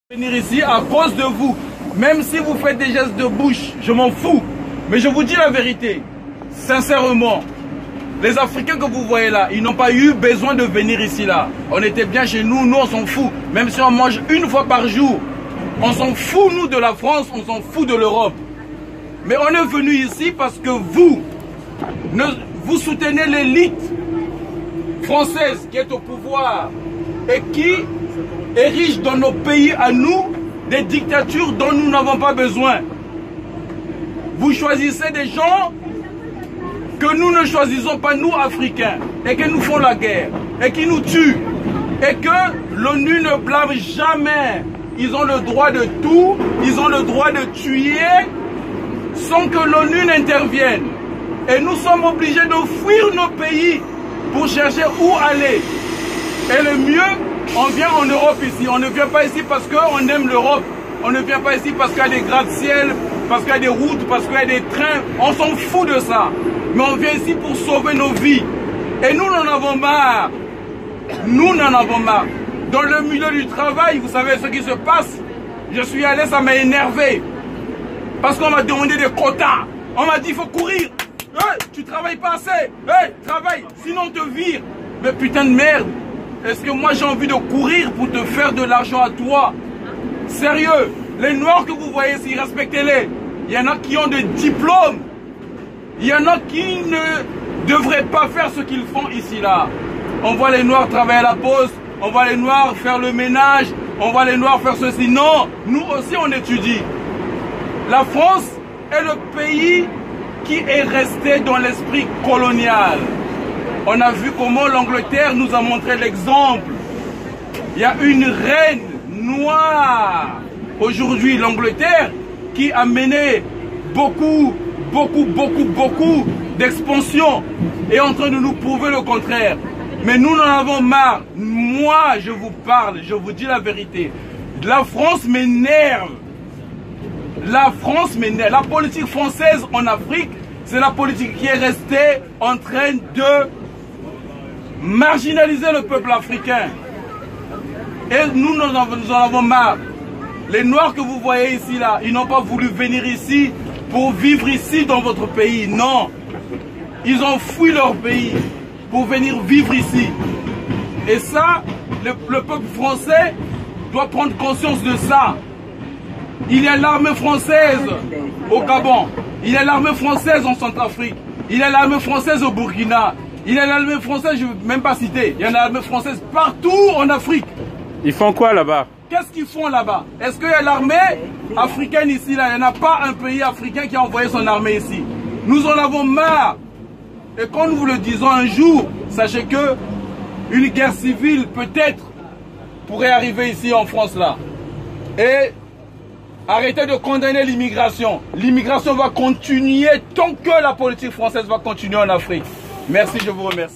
Venir ici à cause de vous. Même si vous faites des gestes de bouche, je m'en fous. Mais je vous dis la vérité, sincèrement, les Africains que vous voyez là, ils n'ont pas eu besoin de venir ici là. On était bien chez nous, nous on s'en fout. Même si on mange une fois par jour, on s'en fout nous de la France, on s'en fout de l'Europe. Mais on est venu ici parce que vous soutenez l'élite française qui est au pouvoir et qui érige dans nos pays à nous des dictatures dont nous n'avons pas besoin. Vous choisissez des gens que nous ne choisissons pas, nous Africains, et qui nous font la guerre, et qui nous tuent, et que l'ONU ne blâme jamais. Ils ont le droit de tout, ils ont le droit de tuer sans que l'ONU n'intervienne. Et nous sommes obligés de fuir nos pays pour chercher où aller. Et le mieux, on vient en Europe ici. On ne vient pas ici parce qu'on aime l'Europe. On ne vient pas ici parce qu'il y a des gratte-ciel, parce qu'il y a des routes, parce qu'il y a des trains. On s'en fout de ça. Mais on vient ici pour sauver nos vies. Et nous en avons marre. Nous en avons marre. Dans le milieu du travail, vous savez ce qui se passe. Je suis allé, ça m'a énervé. Parce qu'on m'a demandé des quotas. On m'a dit, il faut courir. Hey, tu travailles pas assez. Hey, travaille, sinon on te vire. Mais putain de merde. Est-ce que moi j'ai envie de courir pour te faire de l'argent à toi? Sérieux, les Noirs que vous voyez ici, respectez-les. Il y en a qui ont des diplômes. Il y en a qui ne devraient pas faire ce qu'ils font ici là. On voit les Noirs travailler à la poste, on voit les Noirs faire le ménage, on voit les Noirs faire ceci. Non, nous aussi on étudie. La France est le pays qui est resté dans l'esprit colonial. On a vu comment l'Angleterre nous a montré l'exemple. Il y a une reine noire aujourd'hui, l'Angleterre, qui a mené beaucoup d'expansion et est en train de nous prouver le contraire. Mais nous en avons marre. Moi, je vous parle, je vous dis la vérité. La France m'énerve. La France m'énerve. La politique française en Afrique, c'est la politique qui est restée en train de marginaliser le peuple africain. Et nous en avons marre. Les Noirs que vous voyez ici, là, ils n'ont pas voulu venir ici pour vivre ici dans votre pays. Non. Ils ont fui leur pays pour venir vivre ici. Et ça, le peuple français doit prendre conscience de ça. Il y a l'armée française au Gabon. Il y a l'armée française en Centrafrique. Il y a l'armée française au Burkina. Il y a l'armée française, je ne veux même pas citer. Il y a l'armée française partout en Afrique. Ils font quoi là-bas? Qu'est-ce qu'ils font là-bas? Est-ce qu'il y a l'armée africaine ici là? Il n'y en a pas un pays africain qui a envoyé son armée ici. Nous en avons marre. Et quand nous vous le disons un jour, sachez que une guerre civile peut-être pourrait arriver ici en France là. Et arrêtez de condamner l'immigration. L'immigration va continuer tant que la politique française va continuer en Afrique. Merci, je vous remercie.